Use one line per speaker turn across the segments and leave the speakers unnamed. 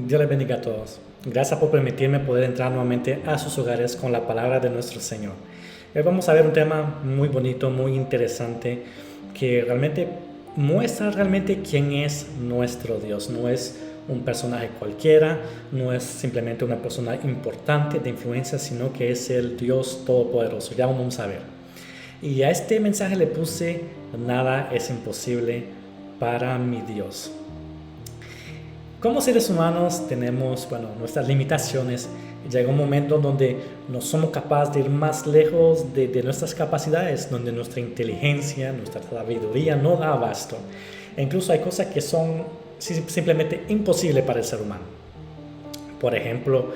Dios les bendiga a todos. Gracias por permitirme poder entrar nuevamente a sus hogares con la palabra de nuestro Señor. Hoy vamos a ver un tema muy bonito, muy interesante, que realmente muestra quién es nuestro Dios. No es un personaje cualquiera, no es simplemente una persona importante de influencia, sino que es el Dios Todopoderoso. Ya vamos a ver. Y a este mensaje le puse: nada es imposible para mi Dios. Como seres humanos tenemos, nuestras limitaciones. Llega un momento donde no somos capaces de ir más lejos de nuestras capacidades, donde nuestra inteligencia, nuestra sabiduría no da abasto. E incluso hay cosas que son simplemente imposibles para el ser humano. Por ejemplo,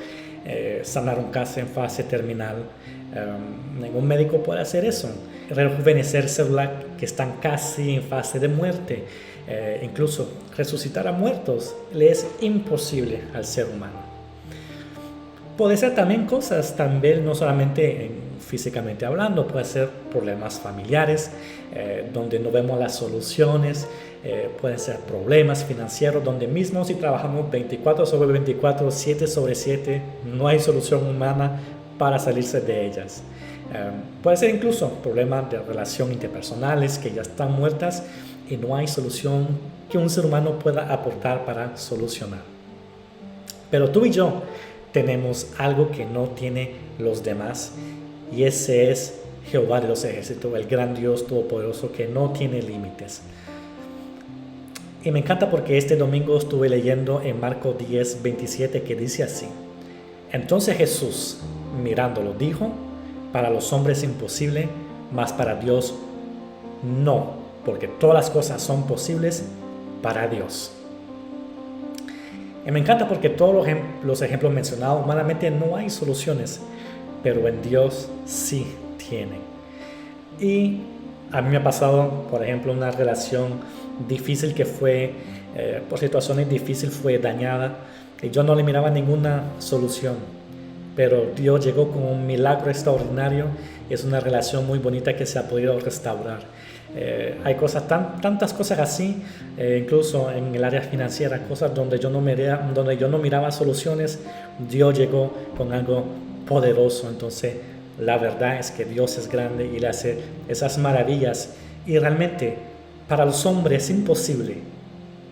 sanar un cáncer en fase terminal. Ningún médico puede hacer eso. Rejuvenecer células que están casi en fase de muerte. Incluso resucitar a muertos le es imposible al ser humano. Puede ser también cosas, también no solamente físicamente hablando, puede ser problemas familiares, donde no vemos las soluciones, pueden ser problemas financieros, donde mismo si trabajamos 24/24, 7/7, no hay solución humana para salirse de ellas. Puede ser incluso problemas de relación interpersonales que ya están muertas y no hay solución que un ser humano pueda aportar para solucionar. Pero tú y yo tenemos algo que no tiene los demás, y ese es Jehová de los ejércitos, el gran Dios todopoderoso que no tiene límites. Y me encanta porque este domingo estuve leyendo en Marcos 10:27, que dice así: entonces Jesús, mirándolo, dijo: para los hombres es imposible, mas para Dios no, porque todas las cosas son posibles para Dios. Y me encanta porque todos los ejemplos mencionados, humanamente no hay soluciones, pero en Dios sí tienen. Y a mí me ha pasado, por ejemplo, una relación difícil que fue, por situaciones difíciles, fue dañada, y yo no le miraba ninguna solución. Pero Dios llegó con un milagro extraordinario, y es una relación muy bonita que se ha podido restaurar. Hay cosas, tantas cosas así, incluso en el área financiera, cosas donde yo no miraba soluciones. Dios llegó con algo poderoso. Entonces la verdad es que Dios es grande y le hace esas maravillas, y realmente para los hombres es imposible,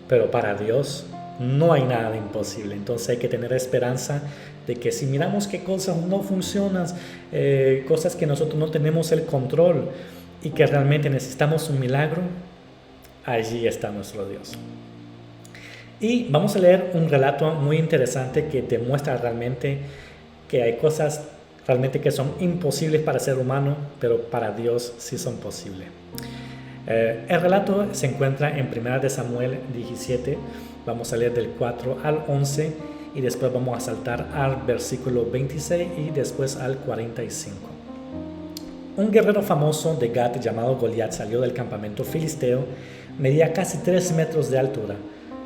pero para Dios no hay nada imposible. Entonces hay que tener esperanza de que si miramos que cosas no funcionan, cosas que nosotros no tenemos el control y que realmente necesitamos un milagro, allí está nuestro Dios. Y vamos a leer un relato muy interesante que demuestra realmente que hay cosas realmente que son imposibles para el ser humano, pero para Dios sí son posibles. El relato se encuentra en 1 Samuel 17. Vamos a leer del 4 al 11 y después vamos a saltar al versículo 26 y después al 45. Un guerrero famoso de Gat llamado Goliat salió del campamento filisteo. Medía casi 3 metros de altura.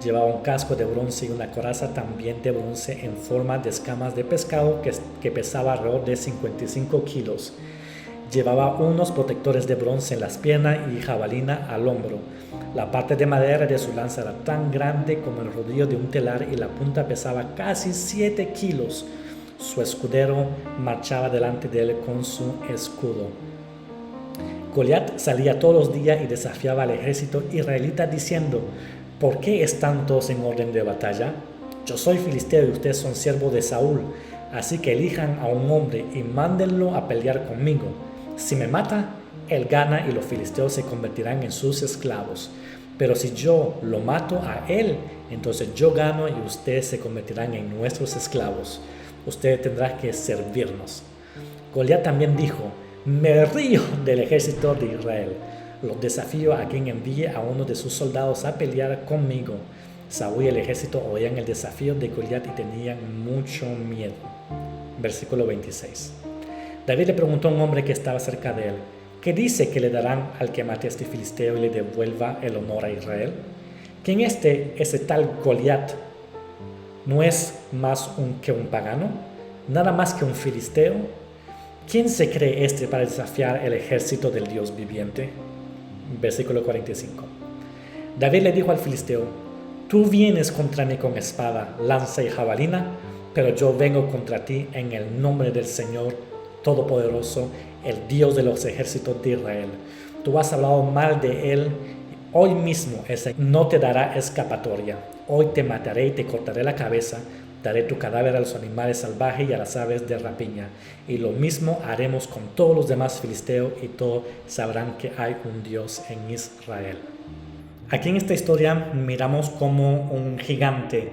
Llevaba un casco de bronce y una coraza también de bronce en forma de escamas de pescado que pesaba alrededor de 55 kilos. Llevaba unos protectores de bronce en las piernas y jabalina al hombro. La parte de madera de su lanza era tan grande como el rodillo de un telar y la punta pesaba casi 7 kilos. Su escudero marchaba delante de él con su escudo. Goliat salía todos los días y desafiaba al ejército israelita diciendo: ¿por qué están todos en orden de batalla? Yo soy filisteo y ustedes son siervos de Saúl, así que elijan a un hombre y mándenlo a pelear conmigo. Si me mata, él gana y los filisteos se convertirán en sus esclavos. Pero si yo lo mato a él, entonces yo gano y ustedes se convertirán en nuestros esclavos. Ustedes tendrán que servirnos. Goliat también dijo: me río del ejército de Israel. Los desafío a quien envíe a uno de sus soldados a pelear conmigo. Saúl y el ejército oían el desafío de Goliat y tenían mucho miedo. Versículo 26. David le preguntó a un hombre que estaba cerca de él: ¿qué dice que le darán al que mate a este filisteo y le devuelva el honor a Israel? ¿Quién ese tal Goliat? ¿No es más que un pagano? ¿Nada más que un filisteo? ¿Quién se cree para desafiar el ejército del Dios viviente? Versículo 45. David le dijo al filisteo: Tú vienes contra mí con espada, lanza y jabalina, pero yo vengo contra ti en el nombre del Señor Todopoderoso, el Dios de los ejércitos de Israel. Tú has hablado mal de él. Hoy mismo ese no te dará escapatoria. Hoy te mataré y te cortaré la cabeza. Daré tu cadáver a los animales salvajes y a las aves de rapiña. Y lo mismo haremos con todos los demás filisteos, y todos sabrán que hay un Dios en Israel. Aquí en esta historia miramos como un gigante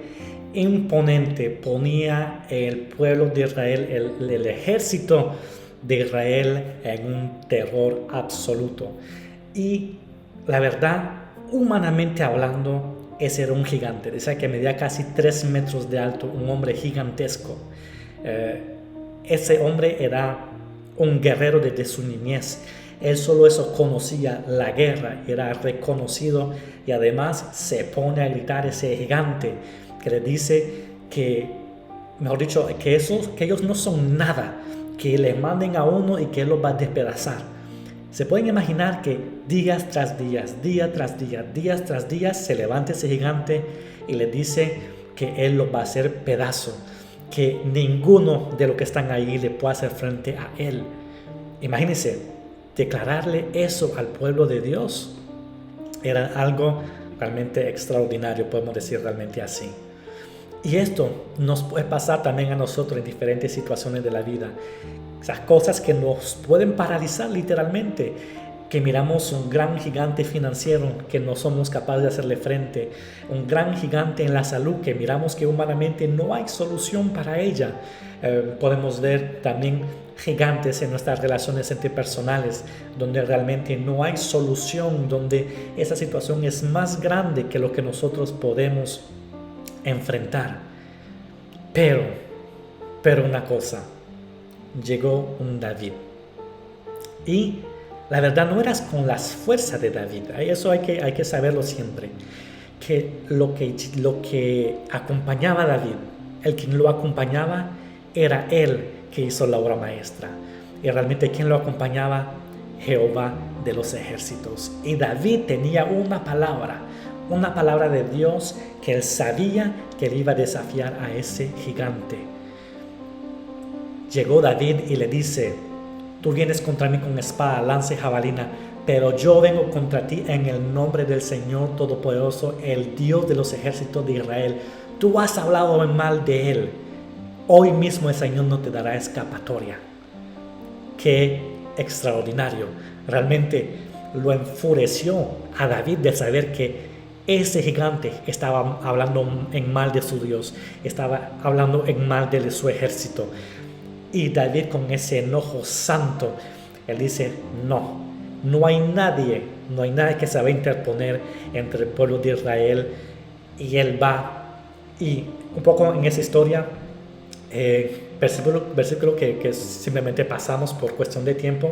imponente ponía el pueblo de Israel, el ejército de Israel, en un terror absoluto. Y la verdad, humanamente hablando, ese era un gigante. Decía que medía casi 3 metros de alto, un hombre gigantesco. Ese hombre era un guerrero desde su niñez. Él solo eso conocía la guerra, era reconocido, y además se pone a gritar ese gigante que le dice que, mejor dicho, que ellos no son nada, que le manden a uno y que él los va a despedazar. Se pueden imaginar que días tras días, día tras día, días tras días, se levanta ese gigante y le dice que él los va a hacer pedazo, que ninguno de los que están ahí le puede hacer frente a él. Imagínense, declararle eso al pueblo de Dios era algo realmente extraordinario, podemos decir realmente así. Y esto nos puede pasar también a nosotros en diferentes situaciones de la vida. Esas cosas que nos pueden paralizar literalmente, que miramos un gran gigante financiero que no somos capaces de hacerle frente, un gran gigante en la salud que miramos que humanamente no hay solución para ella. Podemos ver también gigantes en nuestras relaciones interpersonales, donde realmente no hay solución, donde esa situación es más grande que lo que nosotros podemos enfrentar. Pero una cosa, llegó un David, y la verdad no eras con las fuerzas de David. Eso hay que saberlo siempre, que lo que acompañaba a David, el quien lo acompañaba era él que hizo la obra maestra, y realmente quien lo acompañaba, Jehová de los ejércitos. Y David tenía una palabra de Dios, que él sabía que él iba a desafiar a ese gigante. Llegó David y le dice: tú vienes contra mí con espada, lanza y jabalina, pero yo vengo contra ti en el nombre del Señor Todopoderoso, el Dios de los ejércitos de Israel. Tú has hablado mal de él. Hoy mismo el Señor no te dará escapatoria. Qué extraordinario. Realmente lo enfureció a David de saber que ese gigante estaba hablando en mal de su Dios, estaba hablando en mal de su ejército. Y David, con ese enojo santo, él dice: no hay nadie que se va a interponer entre el pueblo de Israel. Y él va, y un poco en esa historia, versículo que simplemente pasamos por cuestión de tiempo,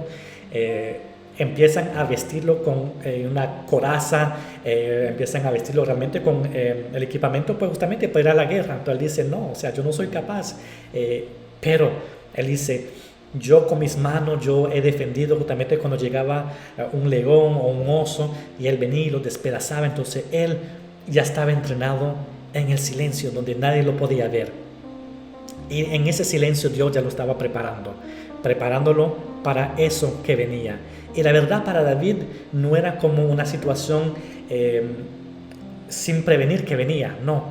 empiezan a vestirlo con una coraza, empiezan a vestirlo realmente con el equipamiento, pues justamente para ir a la guerra. Entonces él dice: no, yo no soy capaz, pero él dice: yo con mis manos, yo he defendido justamente cuando llegaba un león o un oso, y él venía y lo despedazaba. Entonces él ya estaba entrenado en el silencio, donde nadie lo podía ver. Y en ese silencio Dios ya lo estaba preparándolo para eso que venía. Y la verdad, para David no era como una situación sin prevenir que venía. No,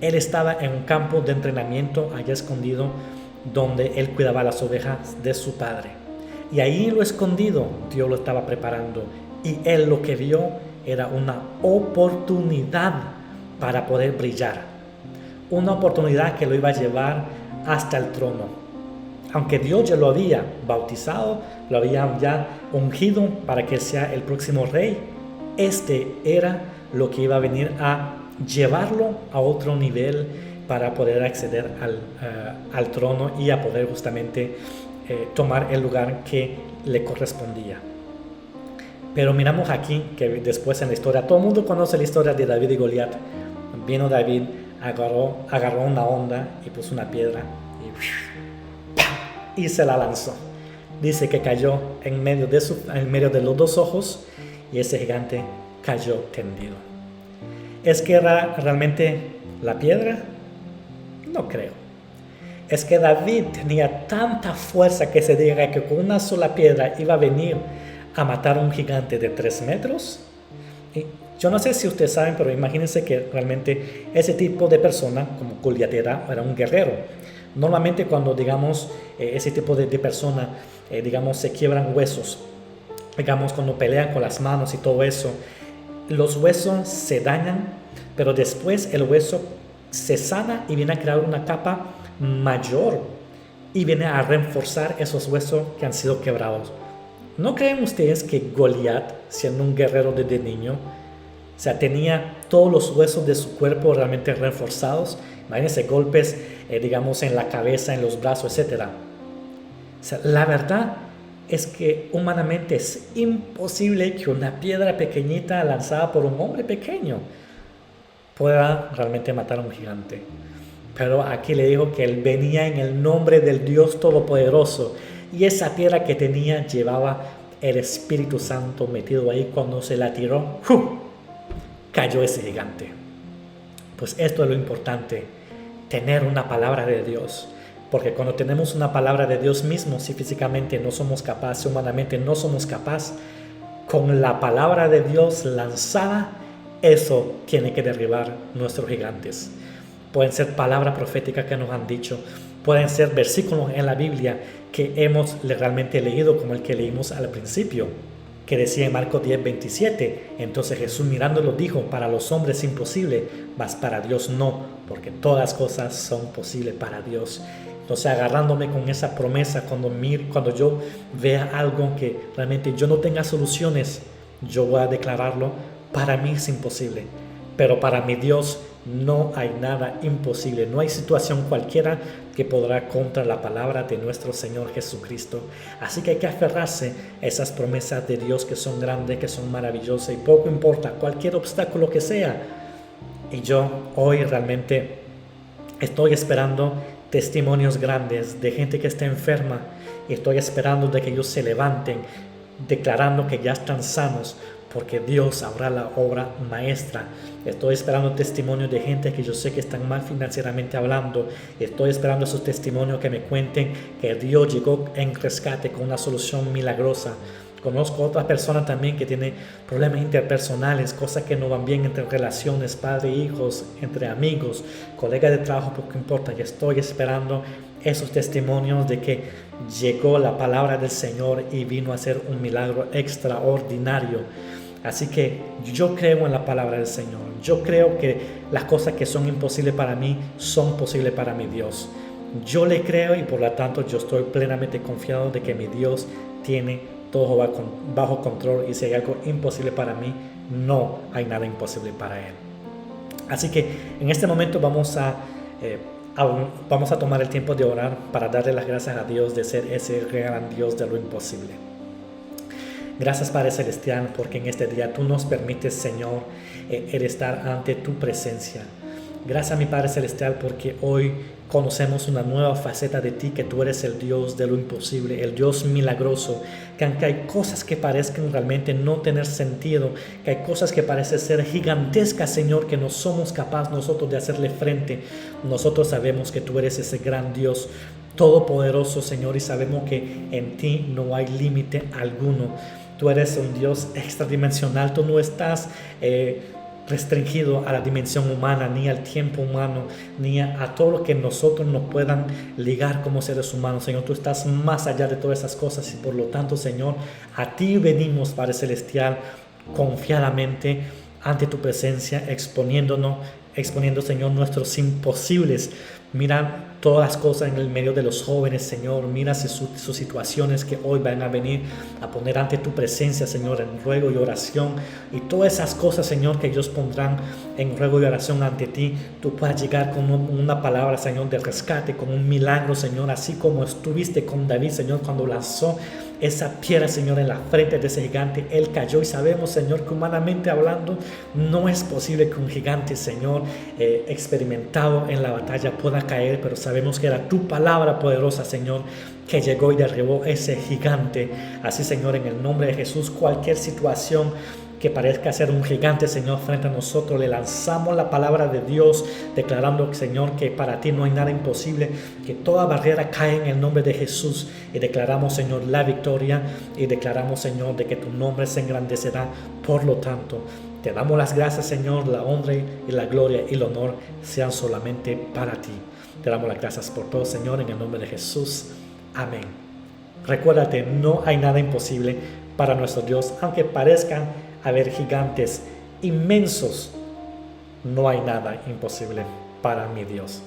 él estaba en un campo de entrenamiento allá escondido, donde él cuidaba las ovejas de su padre. Y ahí en lo escondido Dios lo estaba preparando, y él lo que vio era una oportunidad para poder brillar, una oportunidad que lo iba a llevar hasta el trono. Aunque Dios ya lo había bautizado, lo había ya ungido para que sea el próximo rey, este era lo que iba a venir a llevarlo a otro nivel para poder acceder al trono y a poder justamente tomar el lugar que le correspondía. Pero miramos aquí que después en la historia, todo el mundo conoce la historia de David y Goliat. Vino David, agarró una onda y puso una piedra y se la lanzó. Dice que cayó en medio de los dos ojos, y ese gigante cayó tendido. ¿Es que era realmente la piedra? No creo. Es que David tenía tanta fuerza que se diga que con una sola piedra iba a venir a matar a un gigante de 3 metros. Y yo no sé si ustedes saben, pero imagínense que realmente ese tipo de persona, como Goliat era un guerrero. Normalmente cuando, digamos, ese tipo de persona, digamos, se quiebran huesos, digamos, cuando pelean con las manos y todo eso, los huesos se dañan, pero después el hueso se sana y viene a crear una capa mayor y viene a reforzar esos huesos que han sido quebrados. ¿No creen ustedes que Goliat, siendo un guerrero desde niño, o sea, tenía todos los huesos de su cuerpo realmente reforzados? Imagínense golpes, digamos, en la cabeza, en los brazos, etc. O sea, la verdad es que humanamente es imposible que una piedra pequeñita lanzada por un hombre pequeño pueda realmente matar a un gigante. Pero aquí le dijo que él venía en el nombre del Dios Todopoderoso, y esa piedra que tenía llevaba el Espíritu Santo metido ahí. Cuando se la tiró, cayó ese gigante. Pues esto es lo importante, tener una palabra de Dios. Porque cuando tenemos una palabra de Dios mismo, si físicamente no somos capaces, humanamente no somos capaces, con la palabra de Dios lanzada, eso tiene que derribar nuestros gigantes. Pueden ser palabras proféticas que nos han dicho, pueden ser versículos en la Biblia que hemos realmente leído, como el que leímos al principio, que decía en Marcos 10:27, entonces Jesús mirándolo dijo, para los hombres es imposible, mas para Dios no, porque todas cosas son posibles para Dios. Entonces, agarrándome con esa promesa, cuando yo vea algo que realmente yo no tenga soluciones, yo voy a declararlo, para mí es imposible, pero para mi Dios no hay nada imposible, no hay situación cualquiera que podrá contra la palabra de nuestro Señor Jesucristo. Así que hay que aferrarse a esas promesas de Dios que son grandes, que son maravillosas, y poco importa cualquier obstáculo que sea. Y yo hoy realmente estoy esperando testimonios grandes de gente que está enferma, y estoy esperando de que ellos se levanten declarando que ya están sanos, porque Dios habrá la obra maestra. Estoy esperando testimonios de gente que yo sé que están mal financieramente hablando. Estoy esperando esos testimonios que me cuenten que Dios llegó en rescate con una solución milagrosa. Conozco otras personas también que tienen problemas interpersonales, cosas que no van bien entre relaciones, padre e hijos, entre amigos, colegas de trabajo, poco importa. Y estoy esperando esos testimonios de que llegó la palabra del Señor y vino a hacer un milagro extraordinario. Así que yo creo en la palabra del Señor. Yo creo que las cosas que son imposibles para mí son posibles para mi Dios. Yo le creo, y por lo tanto yo estoy plenamente confiado de que mi Dios tiene todo bajo control, y si hay algo imposible para mí, no hay nada imposible para Él. Así que en este momento vamos a tomar el tiempo de orar para darle las gracias a Dios de ser ese gran Dios de lo imposible. Gracias, Padre Celestial, porque en este día tú nos permites, Señor, el estar ante tu presencia. Gracias, mi Padre Celestial, porque hoy conocemos una nueva faceta de ti, que tú eres el Dios de lo imposible, el Dios milagroso, que aunque hay cosas que parezcan realmente no tener sentido, que hay cosas que parecen ser gigantescas, Señor, que no somos capaces nosotros de hacerle frente, nosotros sabemos que tú eres ese gran Dios todopoderoso, Señor, y sabemos que en ti no hay límite alguno. Tú eres un Dios extradimensional, tú no estás restringido a la dimensión humana, ni al tiempo humano, ni a todo lo que nosotros nos puedan ligar como seres humanos. Señor, tú estás más allá de todas esas cosas, y por lo tanto, Señor, a ti venimos, Padre Celestial, confiadamente ante tu presencia, exponiendo, Señor, nuestros imposibles. Mira todas las cosas en el medio de los jóvenes, Señor. Mira sus situaciones que hoy van a venir a poner ante tu presencia, Señor, en ruego y oración. Y todas esas cosas, Señor, que ellos pondrán en ruego y oración ante ti, tú puedas llegar con una palabra, Señor, de rescate, con un milagro, Señor, así como estuviste con David, Señor, cuando lanzó esa piedra, Señor, en la frente de ese gigante. Él cayó, y sabemos, Señor, que humanamente hablando no es posible que un gigante, Señor, experimentado en la batalla pueda caer, pero sabemos que era tu palabra poderosa, Señor, que llegó y derribó ese gigante. Así, Señor, en el nombre de Jesús, cualquier situación que parezca ser un gigante, Señor, frente a nosotros, le lanzamos la palabra de Dios, declarando, Señor, que para ti no hay nada imposible, que toda barrera cae en el nombre de Jesús, y declaramos, Señor, la victoria, y declaramos, Señor, de que tu nombre se engrandecerá. Por lo tanto, te damos las gracias, Señor, la honra y la gloria y el honor sean solamente para ti. Te damos las gracias por todo, Señor, en el nombre de Jesús. Amén. Recuérdate, no hay nada imposible para nuestro Dios, aunque parezcan haber gigantes inmensos, no hay nada imposible para mi Dios.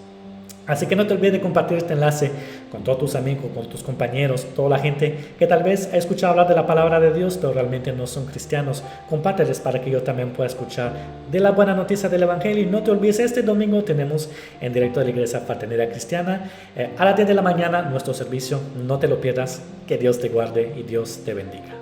Así que no te olvides de compartir este enlace con todos tus amigos, con tus compañeros, toda la gente que tal vez ha escuchado hablar de la palabra de Dios, pero realmente no son cristianos. Compárteles para que yo también pueda escuchar de la buena noticia del Evangelio. Y no te olvides, este domingo tenemos en directo de la Iglesia Fraternidad Cristiana a las 10 de la mañana nuestro servicio. No te lo pierdas. Que Dios te guarde y Dios te bendiga.